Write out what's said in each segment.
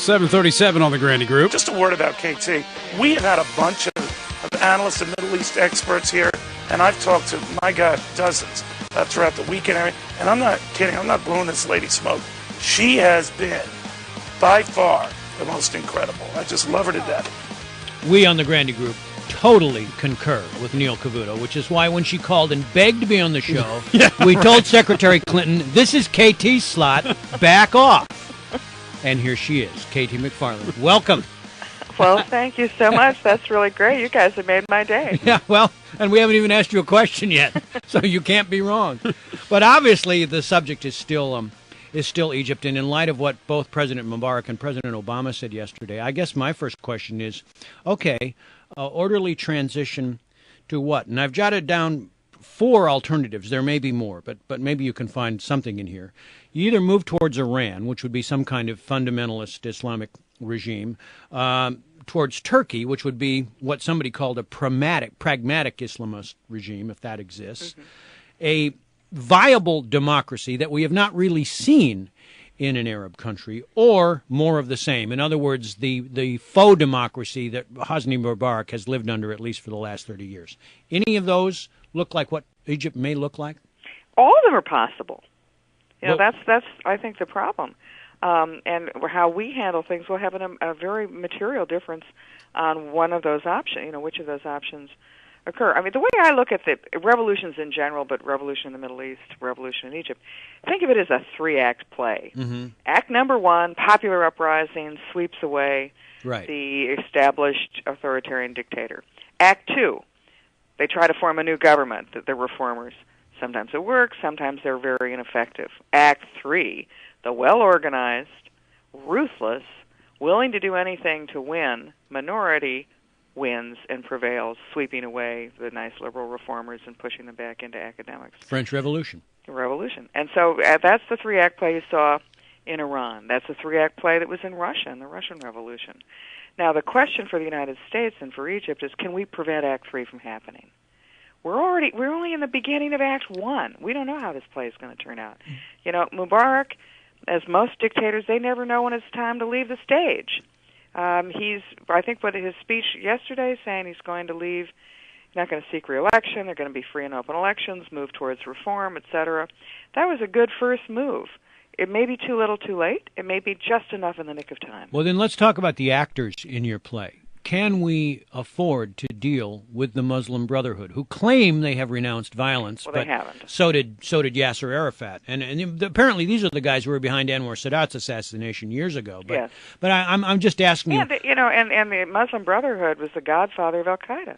737 on the Grandy Group. Just a word about KT. We have had a bunch of analysts and Middle East experts here, and I've talked to, my God, dozens throughout the weekend. And I'm not kidding. I'm not blowing this lady smoke. She has been, by far, the most incredible. I just love her to death. We on the Grandy Group totally concur with Neil Cavuto, which is why when she called and begged to be on the show, we told Secretary Clinton, this is KT's slot, back off. And here she is, Katie McFarland. Welcome. Well, thank you so much. That's really great. You guys have made my day. Yeah, well, and we haven't even asked you a question yet, so you can't be wrong. But obviously the subject is still Egypt, and in light of what both President Mubarak and President Obama said yesterday, I guess my first question is, okay, orderly transition to what? And I've jotted down 4 alternatives. There may be more, but maybe you can find something in here. You either move towards Iran, which would be some kind of fundamentalist Islamic regime, towards Turkey, which would be what somebody called a pragmatic Islamist regime, if that exists, a viable democracy that we have not really seen in an Arab country, or more of the same. In other words, the faux democracy that Hosni Mubarak has lived under at least for the last 30 years. Any of those look like what Egypt may look like? All of them are possible. You know, that's I think the problem. And how we handle things will have a very material difference on one of those options, you know, which of those options occur. I mean, the way I look at the revolutions in general, but revolution in the Middle East, revolution in Egypt, think of it as a 3-act play. Mm-hmm. Act number 1, popular uprising, sweeps away the established authoritarian dictator. Act 2, they try to form a new government, the reformers. Sometimes it works, sometimes they're very ineffective. Act 3, the well-organized, ruthless, willing to do anything to win minority wins and prevails, sweeping away the nice liberal reformers and pushing them back into academics. French Revolution. And so that's the 3-act play you saw in Iran. That's the 3-act play that was in Russia, in the Russian Revolution. Now, the question for the United States and for Egypt is, can we prevent Act 3 from happening? We're only in the beginning of Act 1. We don't know how this play is going to turn out. You know, Mubarak, as most dictators, they never know when it's time to leave the stage. I think what his speech yesterday saying he's going to leave, not going to seek re-election, they're going to be free and open elections, move towards reform, etc. That was a good first move. It may be too little too late. It may be just enough in the nick of time. Well, then let's talk about the actors in your play. Can we afford to deal with the Muslim Brotherhood, who claim they have renounced violence? Well, but they haven't. So did Yasser Arafat, and apparently these are the guys who were behind Anwar Sadat's assassination years ago. But, yes. But I'm just asking you. And the Muslim Brotherhood was the godfather of Al Qaeda.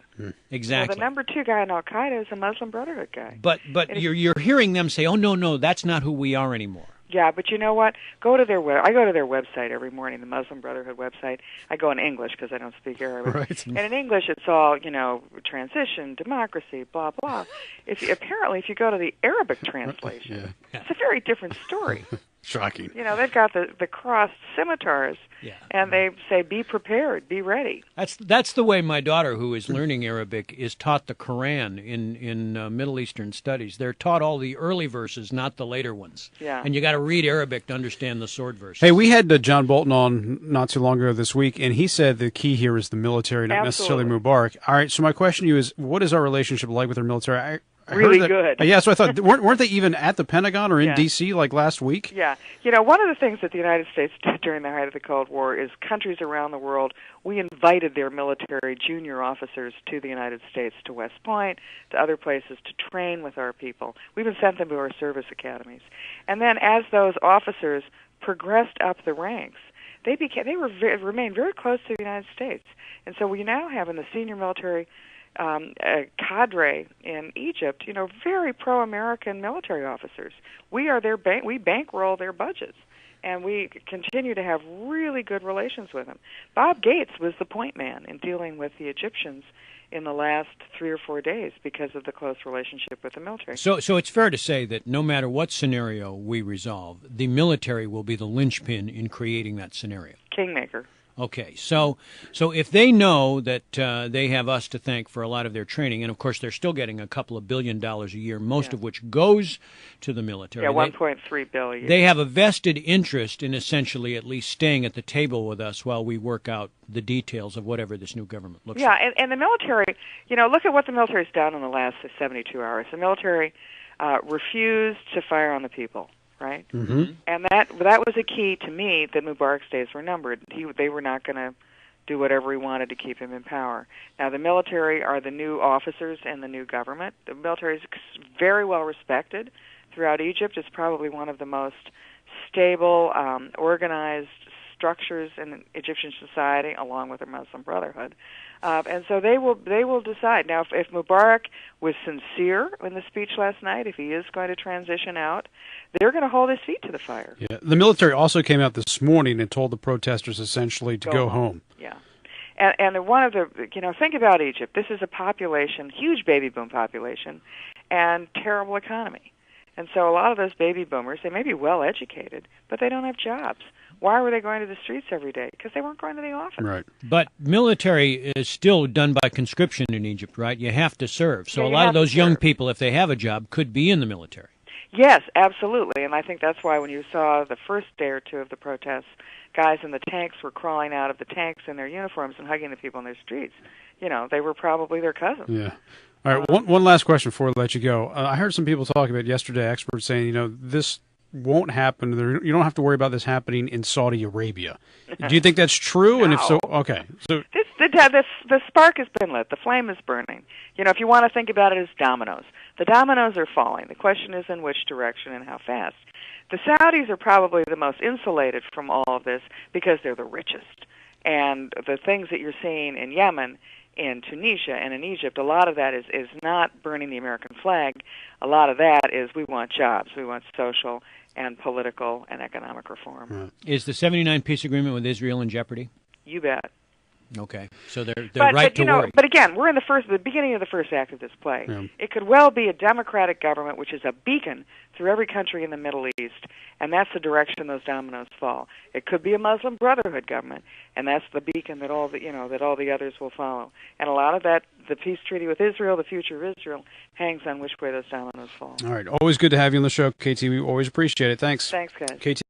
Exactly. So the number 2 guy in Al Qaeda is a Muslim Brotherhood guy. But you're hearing them say, "Oh no, that's not who we are anymore." Yeah, but you know what? I go to their website every morning, the Muslim Brotherhood website. I go in English because I don't speak Arabic. Right. And in English, it's all, transition, democracy, blah, blah. If you go to the Arabic translation, it's a very different story. Shocking. You know, they've got the crossed scimitars, and they say, be prepared, be ready. That's the way my daughter, who is learning Arabic, is taught the Quran in Middle Eastern studies. They're taught all the early verses, not the later ones. Yeah. And you got to read Arabic to understand the sword verses. Hey, we had John Bolton on not too long ago this week, and he said the key here is the military, not necessarily Mubarak. All right, so my question to you is, what is our relationship like with our military? I really heard that, good. Yeah, so I thought, weren't they even at the Pentagon or in D.C. like last week? Yeah. You know, one of the things that the United States did during the height of the Cold War is countries around the world, we invited their military junior officers to the United States, to West Point, to other places, to train with our people. We even sent them to our service academies. And then as those officers progressed up the ranks, they remained very close to the United States. And so we now have in the senior military cadre in Egypt, very pro-American military officers. We are their we bankroll their budgets, and we continue to have really good relations with them. Bob Gates was the point man in dealing with the Egyptians in the last 3 or 4 days because of the close relationship with the military. So it's fair to say that no matter what scenario we resolve, the military will be the linchpin in creating that scenario. Kingmaker. Okay, so if they know that they have us to thank for a lot of their training, and of course they're still getting a couple of $1 billion a year, most of which goes to the military. Yeah, $1.3 billion. They have a vested interest in essentially at least staying at the table with us while we work out the details of whatever this new government looks like. Yeah, and the military, look at what the military's done in the last 72 hours. The military refused to fire on the people. Right, and that was a key to me that Mubarak's days were numbered. They were not going to do whatever he wanted to keep him in power. Now the military are the new officers in the new government. The military is very well respected throughout Egypt. It's probably one of the most stable, organized structures in Egyptian society, along with the Muslim Brotherhood. And so they will decide. Now, if Mubarak was sincere in the speech last night, if he is going to transition out, they're going to hold his feet to the fire. Yeah. The military also came out this morning and told the protesters essentially to go home. Yeah. And one of the, think about Egypt. This is a population, huge baby boom population, and terrible economy. And so a lot of those baby boomers, they may be well educated, but they don't have jobs. Why were they going to the streets every day? Because they weren't going to the office. Right. But military is still done by conscription in Egypt, right? You have to serve. So yeah, a lot of those young people, if they have a job, could be in the military. Yes, absolutely. And I think that's why when you saw the first day or two of the protests, guys in the tanks were crawling out of the tanks in their uniforms and hugging the people in their streets. They were probably their cousins. Yeah. All right, one last question before I let you go. I heard some people talk about yesterday, experts saying, this won't happen. You don't have to worry about this happening in Saudi Arabia. Do you think that's true? No. And if so, okay. So the spark has been lit. The flame is burning. If you want to think about it as dominoes, the dominoes are falling. The question is in which direction and how fast. The Saudis are probably the most insulated from all of this because they're the richest. And the things that you're seeing in Yemen, in Tunisia, and in Egypt, a lot of that is not burning the American flag. A lot of that is we want jobs. We want social and political and economic reform. Right. Is the 79 peace agreement with Israel in jeopardy? You bet. Okay, so they're right to worry. But again, we're in the beginning of the first act of this play. Yeah. It could well be a democratic government, which is a beacon through every country in the Middle East, and that's the direction those dominoes fall. It could be a Muslim Brotherhood government, and that's the beacon that all the others will follow. And a lot of that, the peace treaty with Israel, the future of Israel, hangs on which way those dominoes fall. All right, always good to have you on the show, KT. We always appreciate it. Thanks. Thanks, guys. KT.